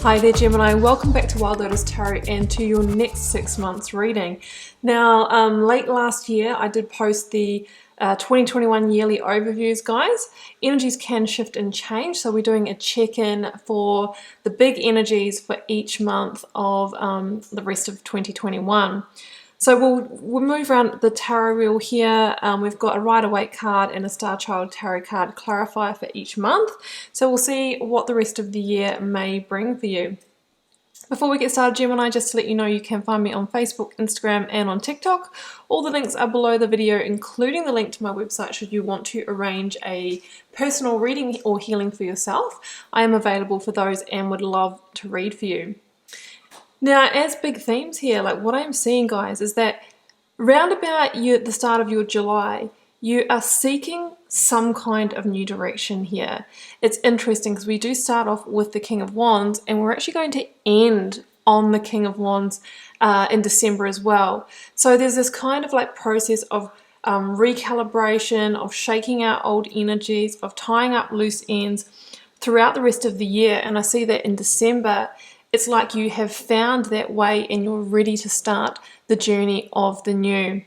Hi there Gemini, welcome back to Wild Lotus Tarot and to your next 6 months reading. Now, late last year I did post the 2021 yearly overviews, guys. Energies can shift and change, so we're doing a check-in for the big energies for each month of the rest of 2021. So we'll move around the tarot wheel here. We've got a Rider-Waite card and a Star Child tarot card clarifier for each month. So we'll see what the rest of the year may bring for you. Before we get started, Gemini, just to let you know, you can find me on Facebook, Instagram, and on TikTok. All the links are below the video, including the link to my website should you want to arrange a personal reading or healing for yourself. I am available for those and would love to read for you. Now, as big themes here, like what I'm seeing, guys, is that round about the start of your July, you are seeking some kind of new direction here. It's interesting because we do start off with the King of Wands and we're actually going to end on the King of Wands in December as well. So there's this kind of like process of recalibration, of shaking out old energies, of tying up loose ends throughout the rest of the year. And I see that in December, it's like you have found that way and you're ready to start the journey of the new.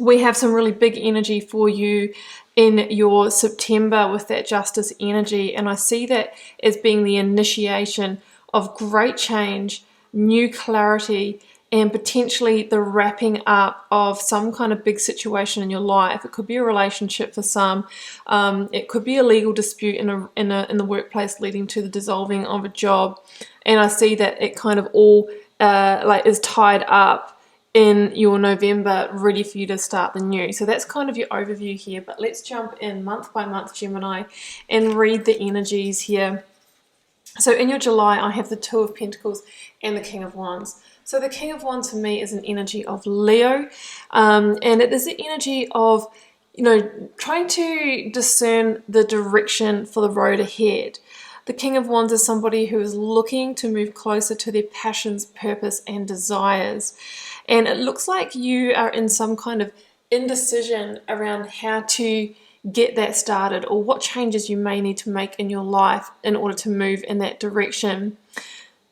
We have some really big energy for you in your September with that Justice energy, and I see that as being the initiation of great change, new clarity, and potentially the wrapping up of some kind of big situation in your life. It could be a relationship for some. It could be a legal dispute in the workplace leading to the dissolving of a job. And I see that it kind of all is tied up in your November, ready for you to start the new. So that's kind of your overview here. But let's jump in month by month, Gemini, and read the energies here. So in your July, I have the Two of Pentacles and the King of Wands. So the King of Wands for me is an energy of Leo, and it is the energy of, trying to discern the direction for the road ahead. The King of Wands is somebody who is looking to move closer to their passions, purpose, and desires. And it looks like you are in some kind of indecision around how to get that started or what changes you may need to make in your life in order to move in that direction.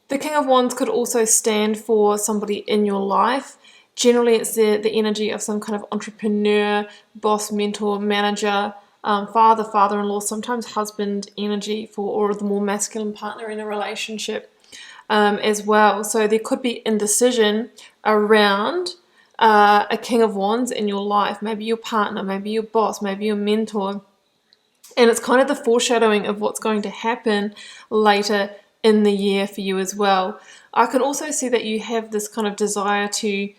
The King of Wands could also stand for somebody in your life. Generally, it's the energy of some kind of entrepreneur, boss, mentor, manager, father, father-in-law, sometimes husband energy or the more masculine partner in a relationship as well. So there could be indecision around a King of Wands in your life, maybe your partner, maybe your boss, maybe your mentor. And it's kind of the foreshadowing of what's going to happen later in the year for you as well. I can also see that you have this kind of desire to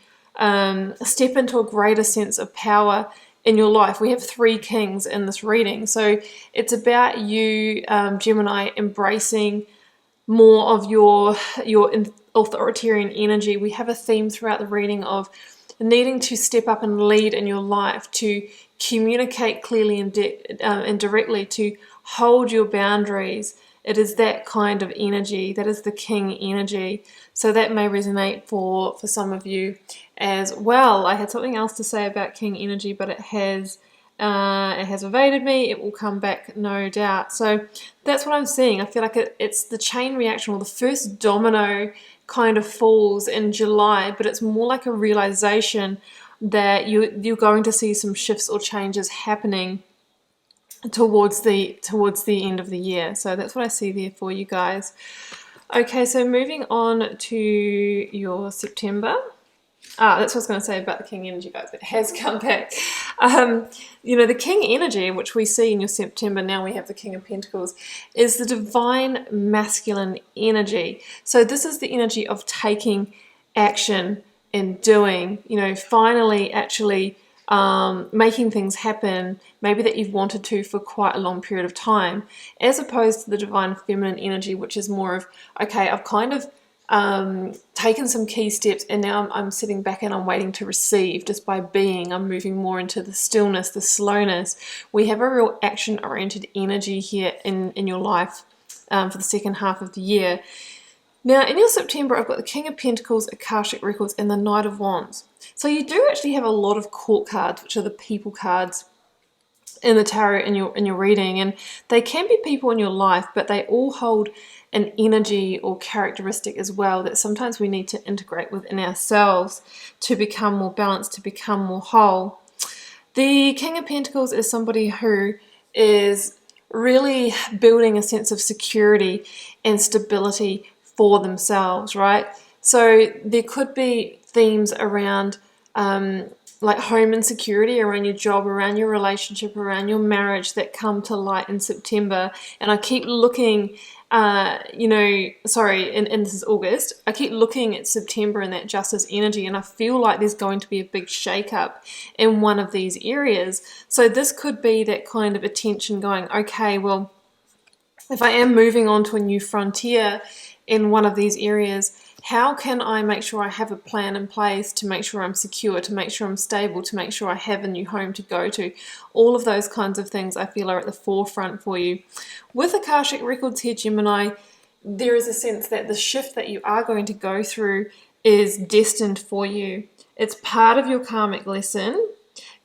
step into a greater sense of power in your life. We have 3 kings in this reading. So it's about you, Gemini, embracing more of your authoritarian energy. We have a theme throughout the reading of needing to step up and lead in your life, to communicate clearly and directly, to hold your boundaries. It is that kind of energy. That is the king energy. So that may resonate for some of you as well. I had something else to say about king energy, but it has evaded me. It will come back, no doubt. So that's what I'm seeing. I feel like it's the chain reaction, or the first domino kind of falls in July, but it's more like a realization that you're going to see some shifts or changes happening towards the end of the year. So that's what I see there for you guys. Okay, so moving on to your September. That's what I was going to say about the king energy, guys. It has come back. The king energy, which we see in your September, now we have the King of Pentacles, is the divine masculine energy. So this is the energy of taking action and doing, finally actually making things happen, maybe that you've wanted to for quite a long period of time, as opposed to the divine feminine energy, which is more of, okay, I've kind of taken some key steps and now I'm sitting back and I'm waiting to receive just by being. I'm moving more into the stillness, the slowness. We have a real action-oriented energy here in your life for the second half of the year. Now, in your September, I've got the King of Pentacles, Akashic Records, and the Knight of Wands. So you do actually have a lot of court cards, which are the people cards in the tarot in your reading, and they can be people in your life, but they all hold an energy or characteristic as well that sometimes we need to integrate within ourselves to become more balanced, to become more whole. The King of Pentacles is somebody who is really building a sense of security and stability for themselves, right? So there could be themes around like home insecurity, around your job, around your relationship, around your marriage that come to light in September. And I keep looking, and this is August, I keep looking at September and that justice energy, and I feel like there's going to be a big shakeup in one of these areas. So this could be that kind of attention going, okay, well, if I am moving on to a new frontier in one of these areas, how can I make sure I have a plan in place to make sure I'm secure, to make sure I'm stable, to make sure I have a new home to go to? All of those kinds of things I feel are at the forefront for you. With Akashic Records here, Gemini, there is a sense that the shift that you are going to go through is destined for you. It's part of your karmic lesson,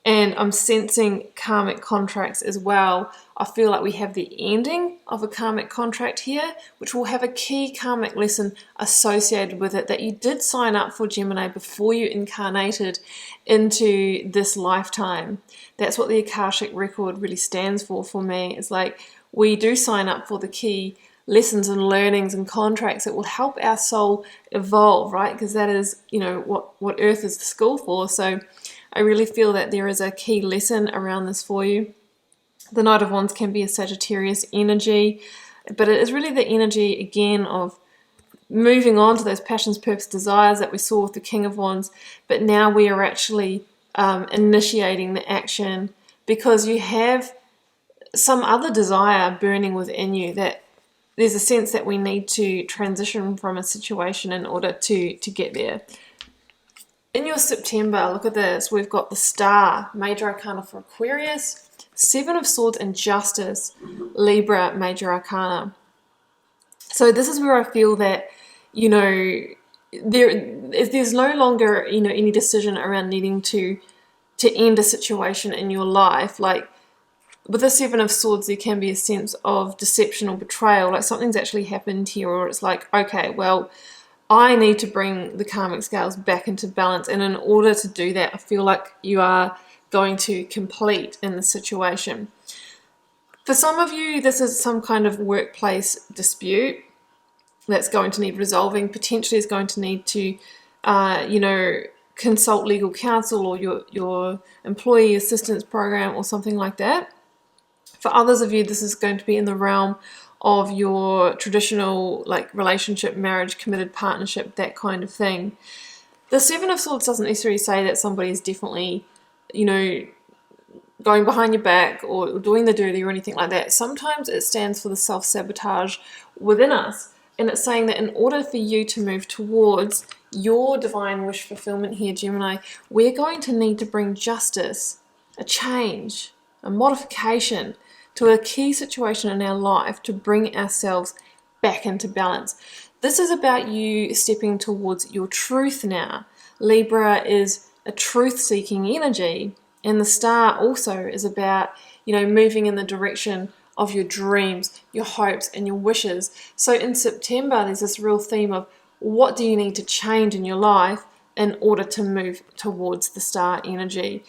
and I'm sensing karmic contracts as well. I feel like we have the ending of a karmic contract here, which will have a key karmic lesson associated with it that you did sign up for, Gemini, before you incarnated into this lifetime. That's what the Akashic Record really stands for me. It's like we do sign up for the key lessons and learnings and contracts that will help our soul evolve, right? Because that is, what Earth is the school for. So I really feel that there is a key lesson around this for you. The Knight of Wands can be a Sagittarius energy, but it is really the energy, again, of moving on to those passions, purpose, desires that we saw with the King of Wands, but now we are actually initiating the action because you have some other desire burning within you, that there's a sense that we need to transition from a situation in order to get there. In your September, look at this. We've got the Star, Major Arcana for Aquarius, Seven of Swords and Justice, Libra, Major Arcana. So this is where I feel that, there's no longer, any decision around needing to end a situation in your life. Like with the Seven of Swords, there can be a sense of deception or betrayal, like something's actually happened here, or it's like, okay, well, I need to bring the karmic scales back into balance. And in order to do that, I feel like you are going to complete in the situation. For some of you, this is some kind of workplace dispute that's going to need resolving. Potentially is going to need to, consult legal counsel or your employee assistance program or something like that. For others of you, this is going to be in the realm of your traditional relationship, marriage, committed partnership, that kind of thing. The Seven of Swords doesn't necessarily say that somebody is definitely, going behind your back or doing the dirty or anything like that. Sometimes it stands for the self-sabotage within us. And it's saying that in order for you to move towards your divine wish fulfillment here, Gemini, we're going to need to bring justice, a change, a modification to a key situation in our life to bring ourselves back into balance. This is about you stepping towards your truth now. Libra is a truth-seeking energy, and the Star also is about, moving in the direction of your dreams, your hopes, and your wishes. So in September, there's this real theme of what do you need to change in your life in order to move towards the Star energy.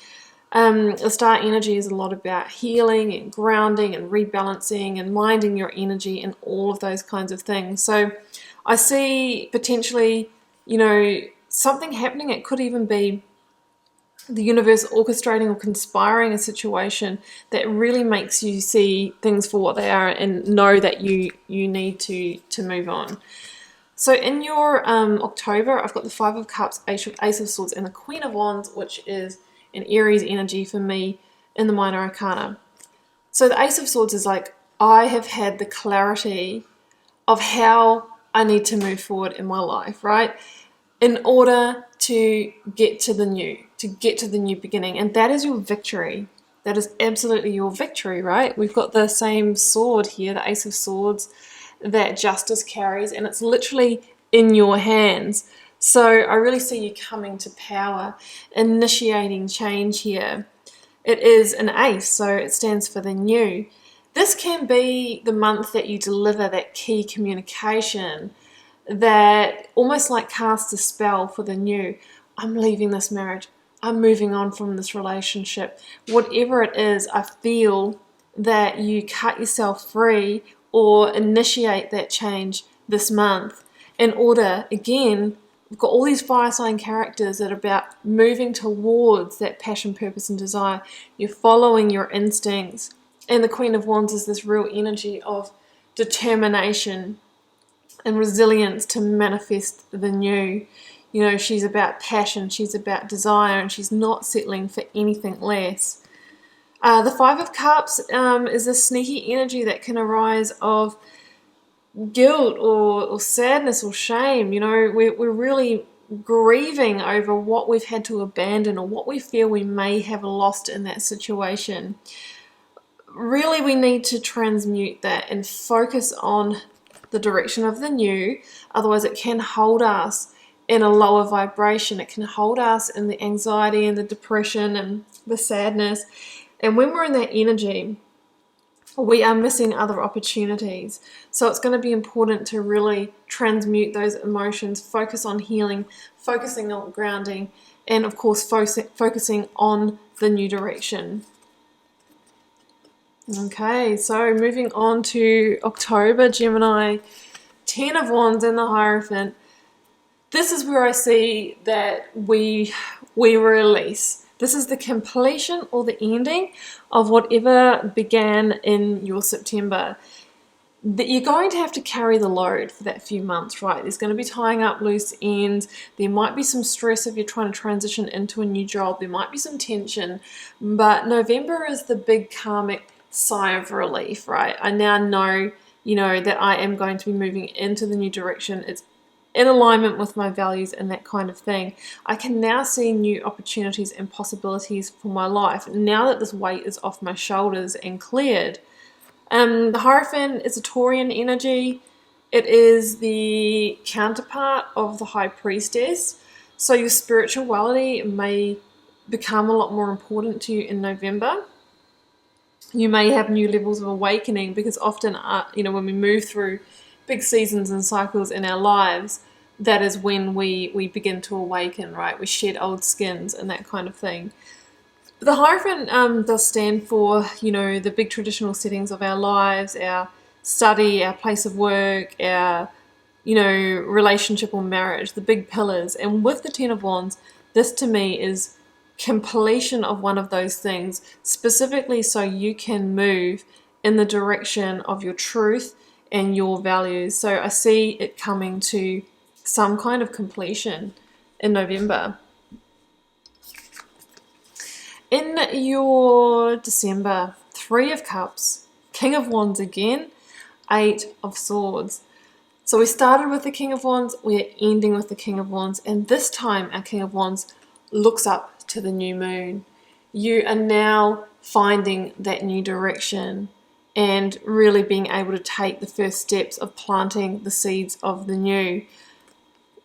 The Star energy is a lot about healing and grounding and rebalancing and minding your energy and all of those kinds of things. So I see potentially, something happening. It could even be the universe orchestrating or conspiring a situation that really makes you see things for what they are and know that you need to move on. So in your October, I've got the Five of Cups, Ace of Swords, and the Queen of Wands, which is an Aries energy for me in the Minor Arcana. So the Ace of Swords is like, I have had the clarity of how I need to move forward in my life, right? In order to get to the new beginning. And that is your victory. That is absolutely your victory, right? We've got the same sword here, the Ace of Swords, that justice carries, and it's literally in your hands. So I really see you coming to power, initiating change here. it is an ACE, so it stands for the new. This can be the month that you deliver that key communication that almost like casts a spell for the new. I'm leaving this marriage. I'm moving on from this relationship. Whatever it is, I feel that you cut yourself free or initiate that change this month in order, again, we've got all these fire sign characters that are about moving towards that passion, purpose, and desire. You're following your instincts. And the Queen of Wands is this real energy of determination and resilience to manifest the new. You know, she's about passion, she's about desire, and she's not settling for anything less. The Five of Cups is a sneaky energy that can arise of guilt or sadness or shame. You know, we're really grieving over what we've had to abandon or what we feel we may have lost in that situation. Really, we need to transmute that and focus on the direction of the new. Otherwise, it can hold us in a lower vibration. It can hold us in the anxiety and the depression and the sadness. And when we're in that energy, we are missing other opportunities. So it's going to be important to really transmute those emotions, focus on healing, focusing on grounding, and of course focusing on the new direction. Okay, so moving on to October, Gemini, 10 of Wands and the Hierophant. This is where I see that we release. This is the completion or the ending of whatever began in your September. That you're going to have to carry the load for that few months, right? There's going to be tying up loose ends. There might be some stress if you're trying to transition into a new job. There might be some tension. But November is the big karmic sigh of relief, right? I now know, that I am going to be moving into the new direction. It's in alignment with my values and that kind of thing. I can now see new opportunities and possibilities for my life now that this weight is off my shoulders and cleared. The Hierophant is a Taurian energy. It is the counterpart of the High Priestess. So your spirituality may become a lot more important to you in November. You may have new levels of awakening because often, when we move through big seasons and cycles in our lives, that is when we begin to awaken, right? We shed old skins and that kind of thing. But the Hierophant does stand for, the big traditional settings of our lives, our study, our place of work, our, relationship or marriage, the big pillars. And with the 10 of Wands, this to me is completion of one of those things, specifically so you can move in the direction of your truth and your values. So I see it coming to some kind of completion in November. In your December, 3 of Cups, King of Wands again, 8 of Swords. So we started with the King of Wands, we're ending with the King of Wands, and this time our King of Wands looks up to the new moon. You are now finding that new direction and really being able to take the first steps of planting the seeds of the new.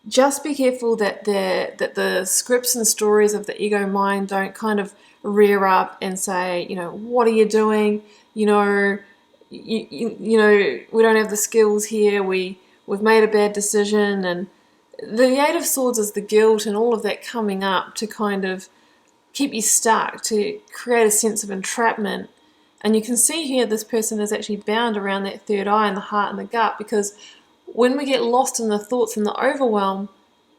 Just be careful that the scripts and stories of the ego mind don't kind of rear up and say, what are you doing? We don't have the skills here. We've made a bad decision. And the 8 of Swords is the guilt and all of that coming up to kind of keep you stuck, to create a sense of entrapment. And you can see here this person is actually bound around that third eye and the heart and the gut, because when we get lost in the thoughts and the overwhelm,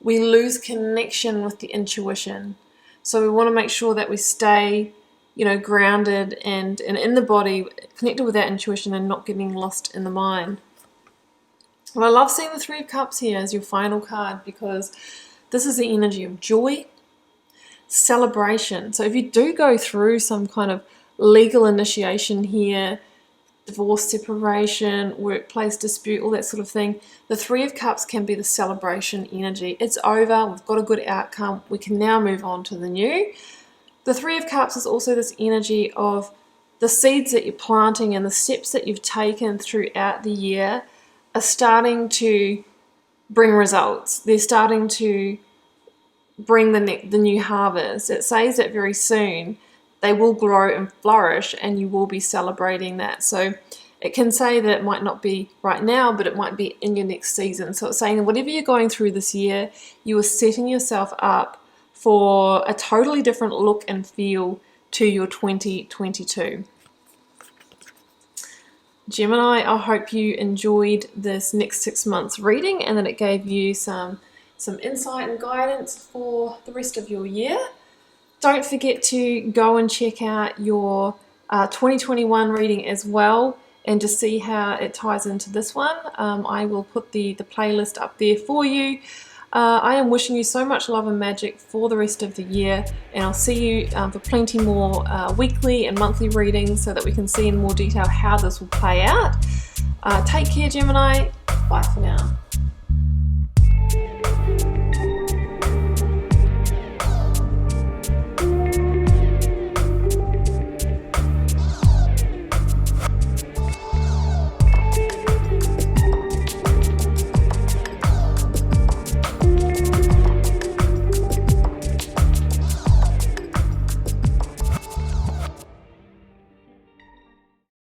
we lose connection with the intuition. So we want to make sure that we stay, grounded and in the body, connected with that intuition and not getting lost in the mind. Well, I love seeing the 3 of Cups here as your final card because this is the energy of joy, celebration. So if you do go through some kind of legal initiation here, divorce, separation, workplace dispute, all that sort of thing, the 3 of Cups can be the celebration energy. It's over, we've got a good outcome, we can now move on to the new. The 3 of Cups is also this energy of the seeds that you're planting and the steps that you've taken throughout the year are starting to bring results. They're starting to bring the new harvest. It says that very soon they will grow and flourish, and you will be celebrating that. So it can say that it might not be right now, but it might be in your next season. So it's saying that whatever you're going through this year, you are setting yourself up for a totally different look and feel to your 2022. Gemini, I hope you enjoyed this next 6 months reading and that it gave you some insight and guidance for the rest of your year. Don't forget to go and check out your 2021 reading as well, and to see how it ties into this one. I will put the playlist up there for you. I am wishing you so much love and magic for the rest of the year, and I'll see you for plenty more weekly and monthly readings so that we can see in more detail how this will play out. Take care, Gemini. Bye for now.